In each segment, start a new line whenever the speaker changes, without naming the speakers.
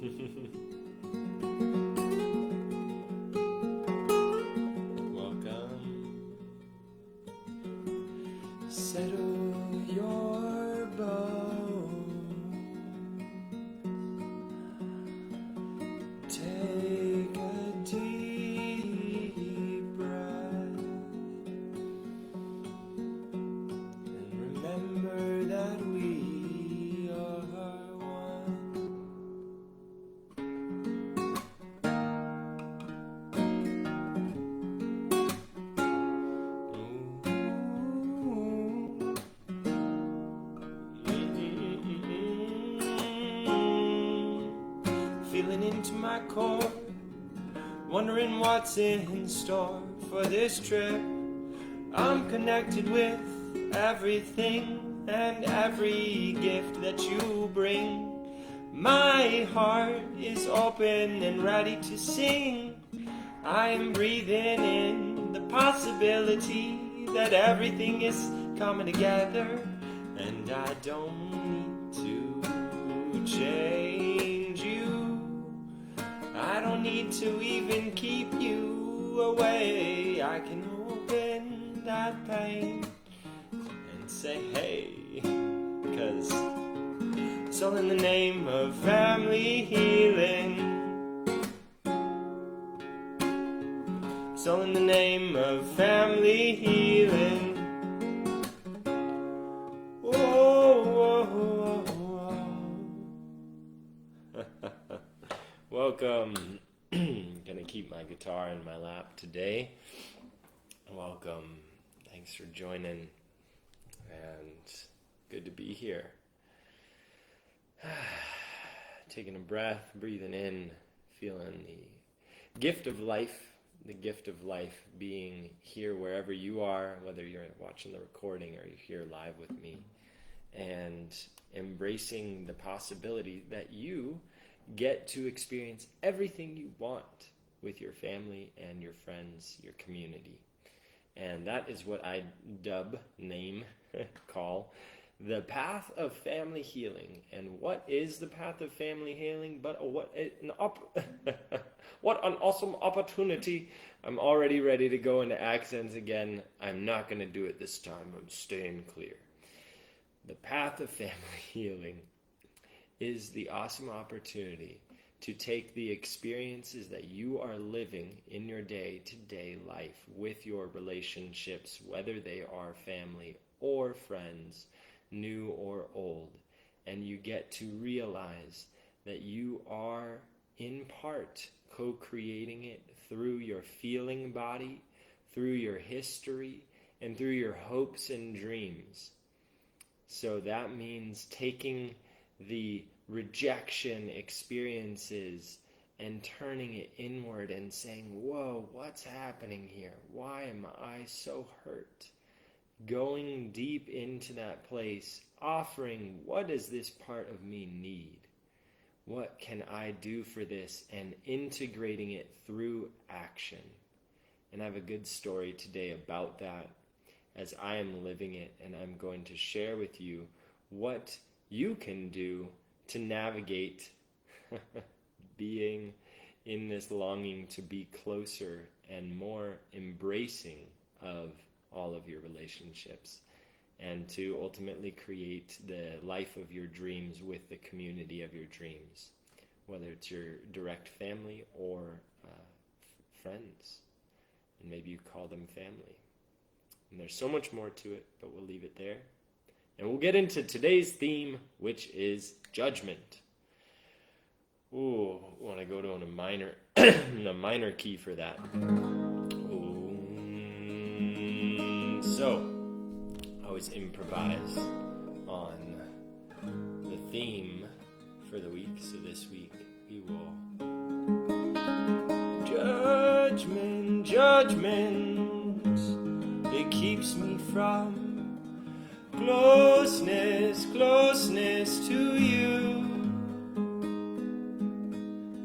Welcome. Settle your bones. Take a deep breath and remember that we are one. Feeling into my core, wondering what's in store for this trip. I'm connected with everything and every gift that you bring. My heart is open and ready to sing. I am breathing in the possibility that everything is coming together, and I don't need to change you. I don't need to even keep you away. I can open that pain and say hey, 'cause it's all in the name of family healing. It's all in the name of family healing. Welcome. Gonna keep my guitar in my lap today. Welcome. Thanks for joining. And good to be here. Taking a breath, breathing in, feeling the gift of life. The gift of life being here wherever you are, whether you're watching the recording or you're here live with me, and embracing the possibility that you get to experience everything you want with your family and your friends, your community. And that is what I call the path of family healing. And what is the path of family healing but what an awesome opportunity. I'm already ready to go into accents again. I'm not going to do it this time. I'm staying clear. The path of family healing is the awesome opportunity to take the experiences that you are living in your day-to-day life with your relationships, whether they are family or friends, new or old, and you get to realize that you are in part co-creating it through your feeling body, through your history, and through your hopes and dreams. So that means taking the rejection experiences and turning it inward and saying, whoa, what's happening here? Why am I so hurt? Going deep into that place, offering, what does this part of me need? What can I do for this? And integrating it through action. And I have a good story today about that as I am living it, and I'm going to share with you what you can do to navigate being in this longing to be closer and more embracing of all of your relationships, and to ultimately create the life of your dreams with the community of your dreams, whether it's your direct family or friends, and maybe you call them family. And there's so much more to it, but we'll leave it there. And we'll get into today's theme, which is judgment. Ooh, I want to go to a minor, a minor key for that. So, I always improvise on the theme for the week. So this week we will judgment, judgment. It keeps me from closeness, closeness to you.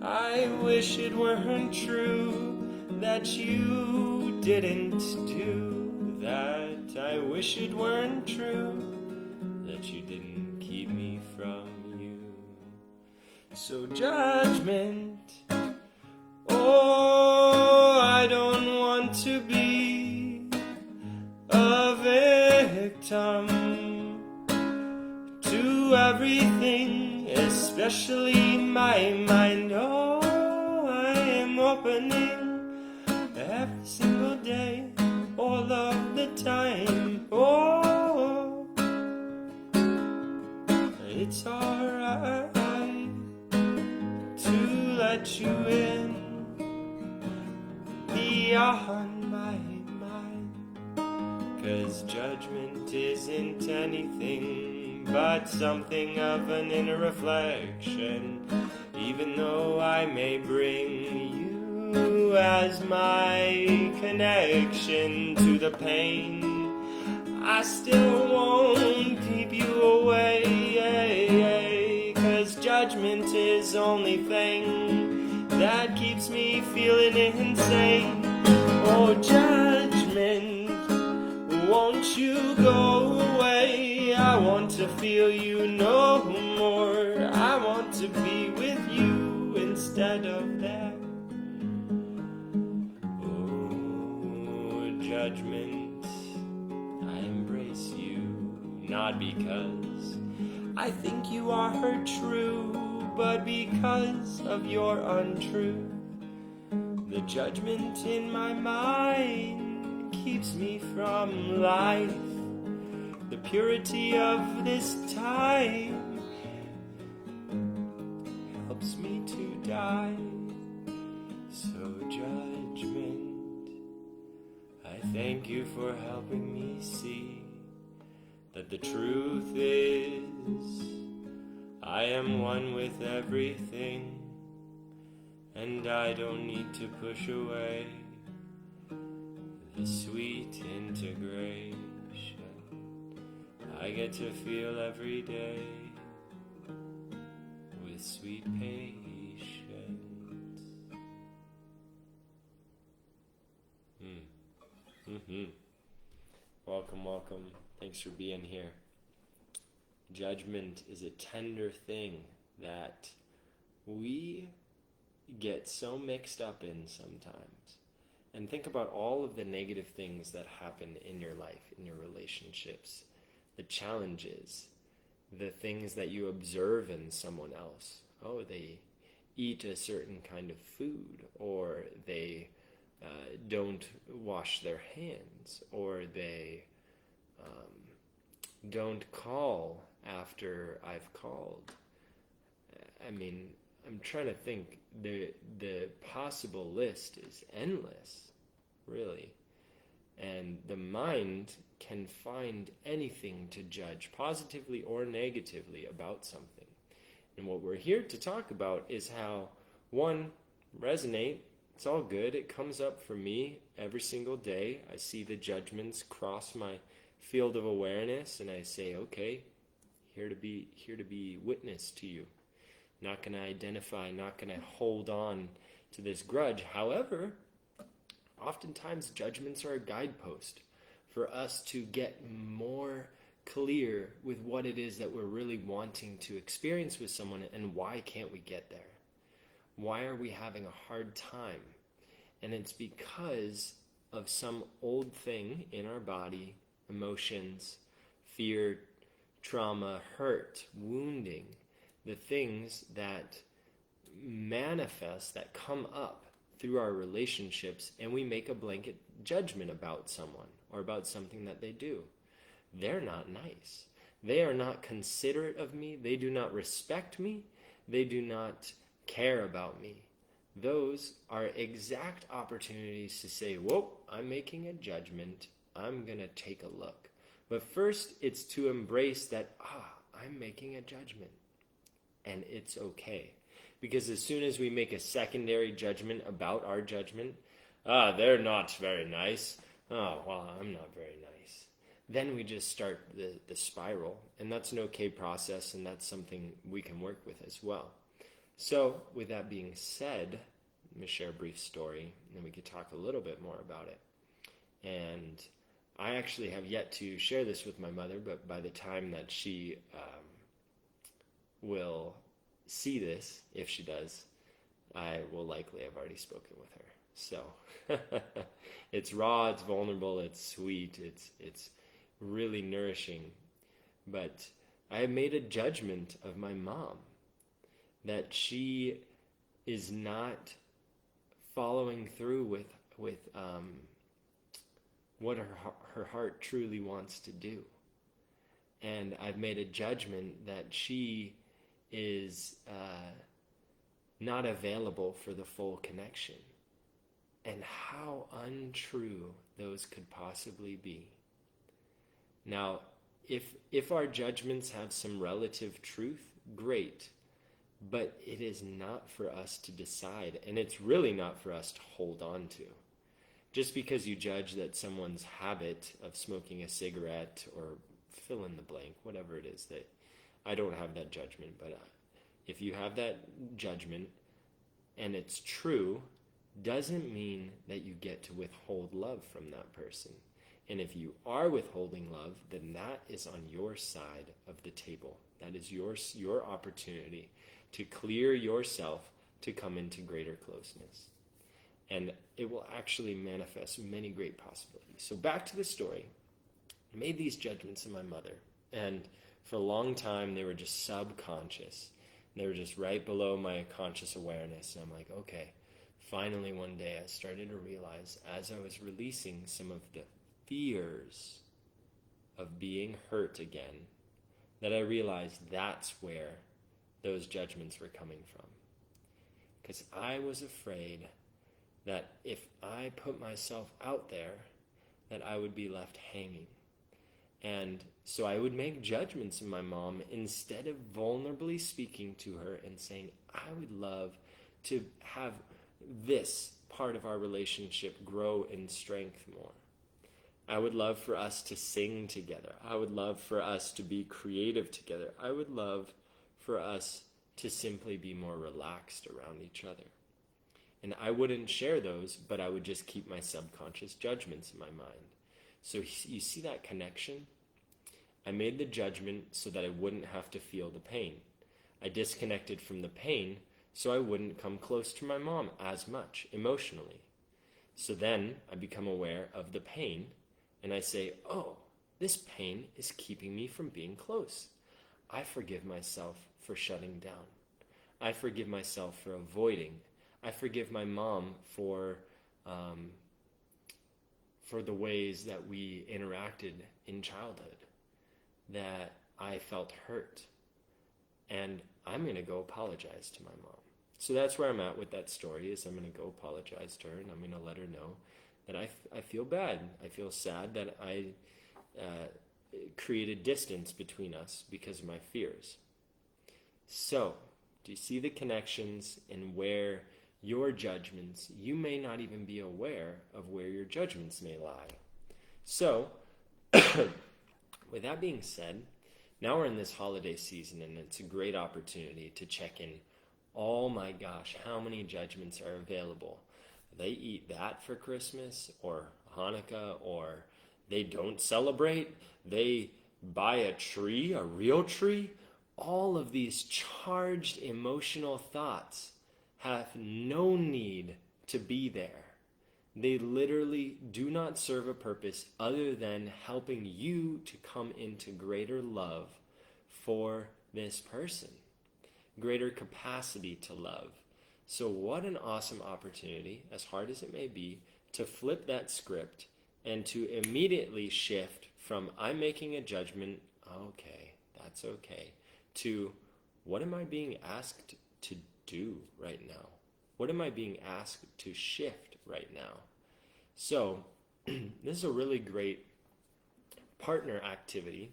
I wish it weren't true that you didn't do that. I wish it weren't true that you didn't keep me from you. So judgment, oh, I don't want to be a victim to everything, especially my mind. Oh, I am opening every single day, all of the time. Oh, it's alright to let you in beyond my mind, 'cause judgment isn't anything but something of an inner reflection. Even though I may bring you as my connection to the pain, I still won't keep you away, 'cause judgment is the only thing that keeps me feeling insane. Oh, judgment, won't you go away? I want to feel you no more. I want to be with you instead of that. Oh, judgment, I embrace you, not because I think you are true, but because of your untruth. The judgment in my mind keeps me from life. The purity of this time helps me to die. So judgment, I thank you for helping me see that the truth is I am one with everything, and I don't need to push away the sweet integration I get to feel every day with sweet patience. Welcome, welcome. Thanks for being here. Judgment is a tender thing that we get so mixed up in sometimes. And think about all of the negative things that happen in your life, in your relationships, the challenges, the things that you observe in someone else. Oh, they eat a certain kind of food, or they don't wash their hands, or they don't call after I've called. I mean, I'm trying to think. The possible list is endless, really. And the mind can find anything to judge, positively or negatively, about something. And what we're here to talk about is how, one, resonate. It's all good. It comes up for me every single day. I see the judgments cross my field of awareness, and I say, okay, here to be witness to you. Not going to identify, not going to hold on to this grudge. However, oftentimes judgments are a guidepost for us to get more clear with what it is that we're really wanting to experience with someone, and why can't we get there? Why are we having a hard time? And it's because of some old thing in our body, emotions, fear, trauma, hurt, wounding, the things that manifest, that come up through our relationships, and we make a blanket judgment about someone or about something that they do. They're not nice. They are not considerate of me. They do not respect me. They do not care about me. Those are exact opportunities to say, whoa, I'm making a judgment. I'm going to take a look. But first, it's to embrace that, I'm making a judgment. And it's okay. Because as soon as we make a secondary judgment about our judgment, they're not very nice. Oh, well, I'm not very nice. Then we just start the spiral. And that's an okay process, and that's something we can work with as well. So, with that being said, let me share a brief story, and then we could talk a little bit more about it. And I actually have yet to share this with my mother, but by the time that she will see this, if she does, I will likely have already spoken with her. So it's raw, it's vulnerable, it's sweet, it's really nourishing. But I have made a judgment of my mom that she is not following through with what her heart truly wants to do. And I've made a judgment that she is not available for the full connection. And how untrue those could possibly be. Now, if our judgments have some relative truth, great. But it is not for us to decide, and it's really not for us to hold on to. Just because you judge that someone's habit of smoking a cigarette or fill in the blank, whatever it is, that I don't have that judgment, but if you have that judgment and it's true, doesn't mean that you get to withhold love from that person. And if you are withholding love, then that is on your side of the table. That is your opportunity to clear yourself to come into greater closeness. And it will actually manifest many great possibilities. So back to the story. I made these judgments of my mother, and for a long time they were just subconscious. They were just right below my conscious awareness. And I'm like, okay. Finally, one day, I started to realize, as I was releasing some of the fears of being hurt again, that I realized that's where those judgments were coming from. Because I was afraid that if I put myself out there, that I would be left hanging. And so I would make judgments of my mom instead of vulnerably speaking to her and saying, I would love to have this part of our relationship grow in strength more. I would love for us to sing together. I would love for us to be creative together. I would love for us to simply be more relaxed around each other. And I wouldn't share those, but I would just keep my subconscious judgments in my mind. So you see that connection? I made the judgment so that I wouldn't have to feel the pain. I disconnected from the pain so I wouldn't come close to my mom as much emotionally. So then I become aware of the pain, and I say, oh, this pain is keeping me from being close. I forgive myself for shutting down. I forgive myself for avoiding. I forgive my mom for the ways that we interacted in childhood, that I felt hurt. And I'm going to go apologize to my mom. So that's where I'm at with that story, is I'm going to go apologize to her, and I'm going to let her know that I feel bad. I feel sad that I created distance between us because of my fears. So, do you see the connections in where your judgments, you may not even be aware of where your judgments may lie. So, with that being said, now we're in this holiday season, and it's a great opportunity to check in. Oh my gosh, how many judgments are available? They eat that for Christmas or Hanukkah, or they don't celebrate. They buy a tree, a real tree. All of these charged emotional thoughts have no need to be there. They literally do not serve a purpose other than helping you to come into greater love for this person, greater capacity to love. So what an awesome opportunity, as hard as it may be, to flip that script and to immediately shift from I'm making a judgment, okay, that's okay, to what am I being asked to do right now? What am I being asked to shift right now? So this is a really great partner activity.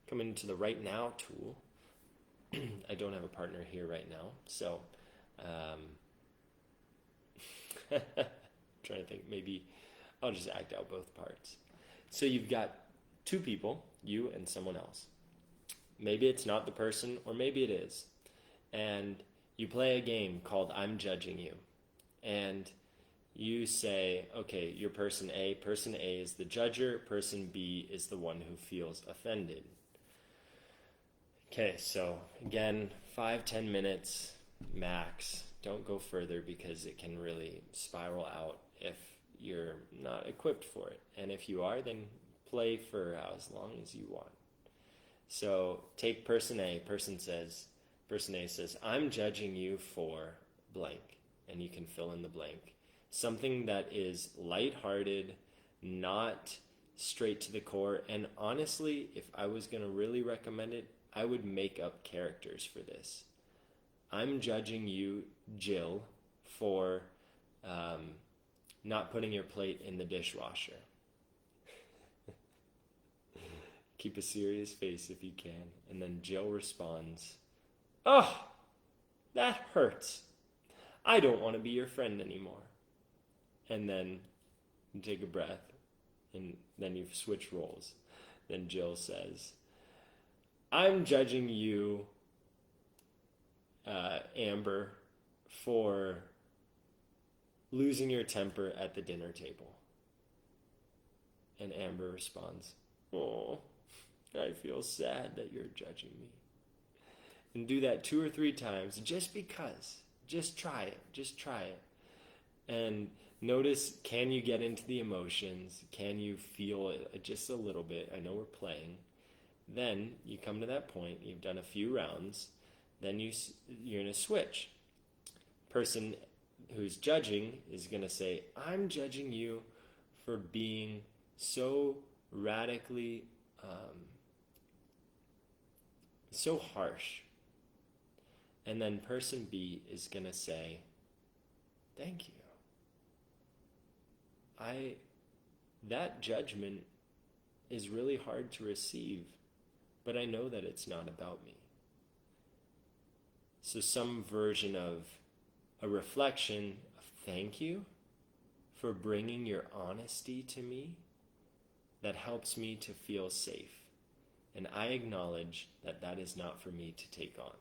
Coming into the Right Now tool. I don't have a partner here right now, so trying to think, maybe I'll just act out both parts. So you've got two people, you and someone else. Maybe it's not the person, or maybe it is. And you play a game called I'm Judging You. And you say, okay, you're person A. Person A is the judger. Person B is the one who feels offended. Okay, so again, 5-10 minutes max. Don't go further because it can really spiral out if you're not equipped for it. And if you are, then play for as long as you want. So take person A. Person A says, I'm judging you for blank. And you can fill in the blank. Something that is lighthearted, not straight to the core. And honestly, if I was going to really recommend it, I would make up characters for this. I'm judging you, Jill, for not putting your plate in the dishwasher. Keep a serious face if you can. And then Jill responds, oh, that hurts. I don't want to be your friend anymore. And then you take a breath, and then you switch roles. Then Jill says, I'm judging you, Amber, for losing your temper at the dinner table. And Amber responds, oh, I feel sad that you're judging me. And do that 2 or 3 times just because. Just try it. And notice, can you get into the emotions? Can you feel it just a little bit? I know we're playing. Then you come to that point, you've done a few rounds, then you're going to switch. Person who's judging is going to say, I'm judging you for being so radically, so harsh. And then person B is going to say, thank you. That judgment is really hard to receive, but I know that it's not about me. So some version of a reflection of thank you for bringing your honesty to me that helps me to feel safe. And I acknowledge that that is not for me to take on.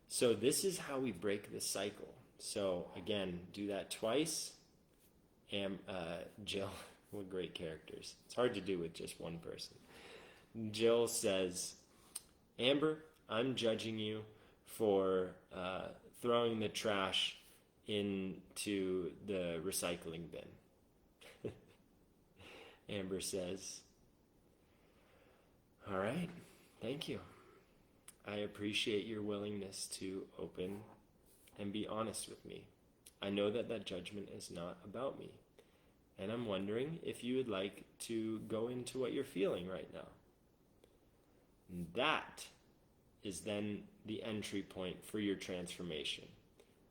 So this is how we break the cycle. So again, do that twice. And Jill, what great characters. It's hard to do with just one person. Jill says, Amber, I'm judging you for throwing the trash into the recycling bin. Amber says, all right, thank you. I appreciate your willingness to open and be honest with me. I know that judgment is not about me. And I'm wondering if you would like to go into what you're feeling right now. And that is then the entry point for your transformation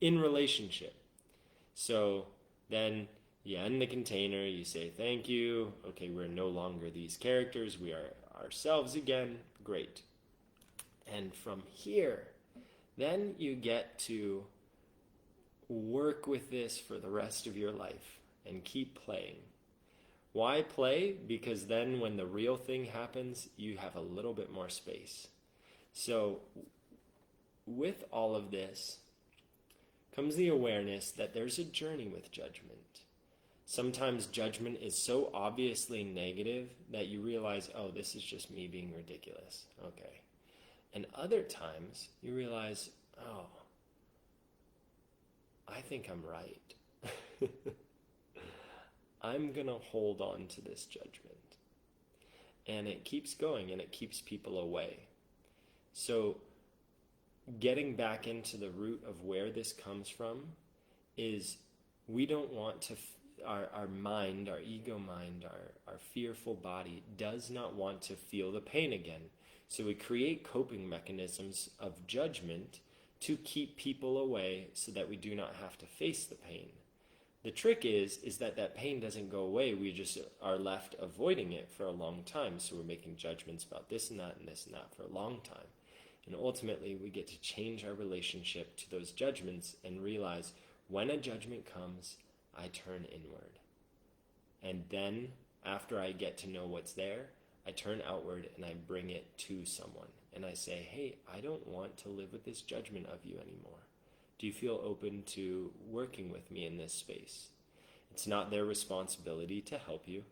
in relationship. So then you end the container, you say thank you. Okay, we're no longer these characters. We are ourselves again. Great. And from here, then you get to work with this for the rest of your life and keep playing. Why play? Because then when the real thing happens, you have a little bit more space. So with all of this comes the awareness that there's a journey with judgment. Sometimes judgment is so obviously negative that you realize, oh, this is just me being ridiculous. Okay. And other times you realize, oh, I think I'm right. I'm going to hold on to this judgment. And it keeps going and it keeps people away. So getting back into the root of where this comes from is we don't want to, our mind, our ego mind, our fearful body does not want to feel the pain again. So we create coping mechanisms of judgment to keep people away so that we do not have to face the pain. The trick is that pain doesn't go away. We just are left avoiding it for a long time. So we're making judgments about this and that and this and that for a long time. And ultimately, we get to change our relationship to those judgments and realize when a judgment comes, I turn inward. And then, after I get to know what's there, I turn outward and I bring it to someone. And I say, hey, I don't want to live with this judgment of you anymore. Do you feel open to working with me in this space? It's not their responsibility to help you,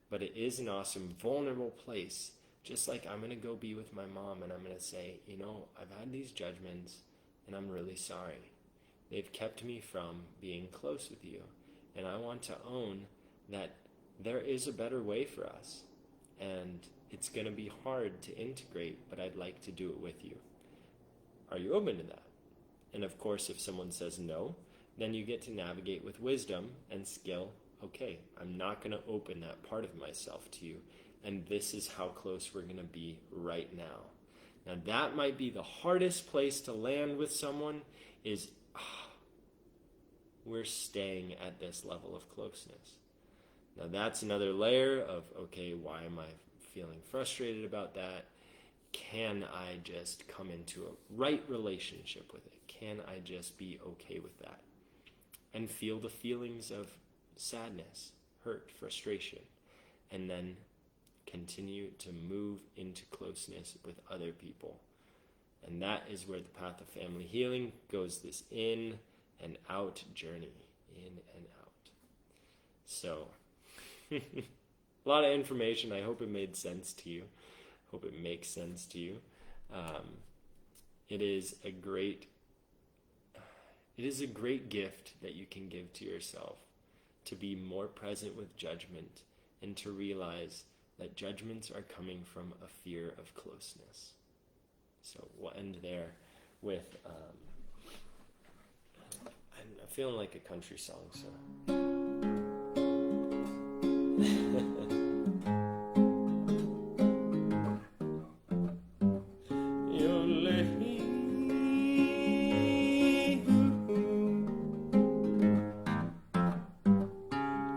but it is an awesome, vulnerable place Just like I'm going to go be with my mom and I'm going to say, I've had these judgments and I'm really sorry. They've kept me from being close with you. And I want to own that there is a better way for us. And it's going to be hard to integrate, but I'd like to do it with you. Are you open to that? And of course, if someone says no, then you get to navigate with wisdom and skill. Okay, I'm not going to open that part of myself to you. And this is how close we're going to be right now. Now that might be the hardest place to land with someone is, we're staying at this level of closeness. Now that's another layer of, okay, why am I feeling frustrated about that? Can I just come into a right relationship with it? Can I just be okay with that? And feel the feelings of sadness, hurt, frustration, and then continue to move into closeness with other people. And that is where the path of family healing goes, this in and out journey, in and out. So, a lot of information. I hope it made sense to you. Hope it makes sense to you. It is a great gift that you can give to yourself, to be more present with judgment and to realize that judgments are coming from a fear of closeness. So we'll end there with, I'm feeling like a country song, so.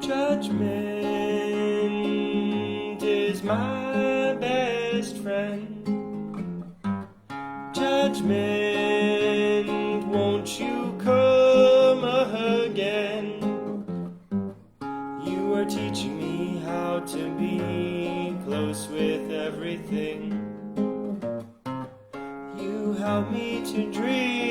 Judgment is my best friend. Judgment, won't you come again? You are teaching me how to be close with everything. You help me to dream.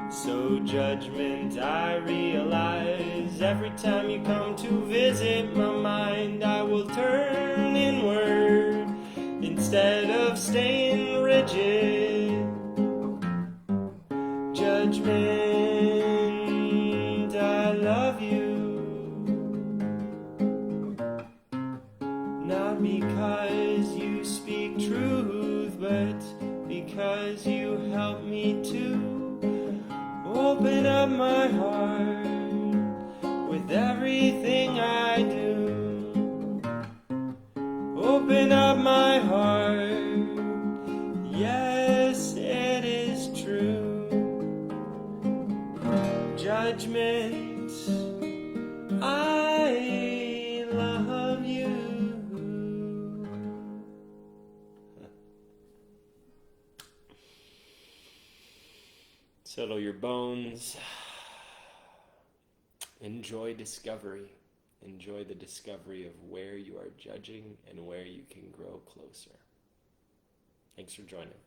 So judgment, I realize every time you come to visit my mind, I will turn inward instead of staying rigid. Judgment, I love you, not because you speak truth, but because you help me to open up my heart with everything I do. Open up my heart, yes, it is true. Judgment, I love you. Settle your bones. Enjoy discovery. Enjoy the discovery of where you are judging and where you can grow closer. Thanks for joining.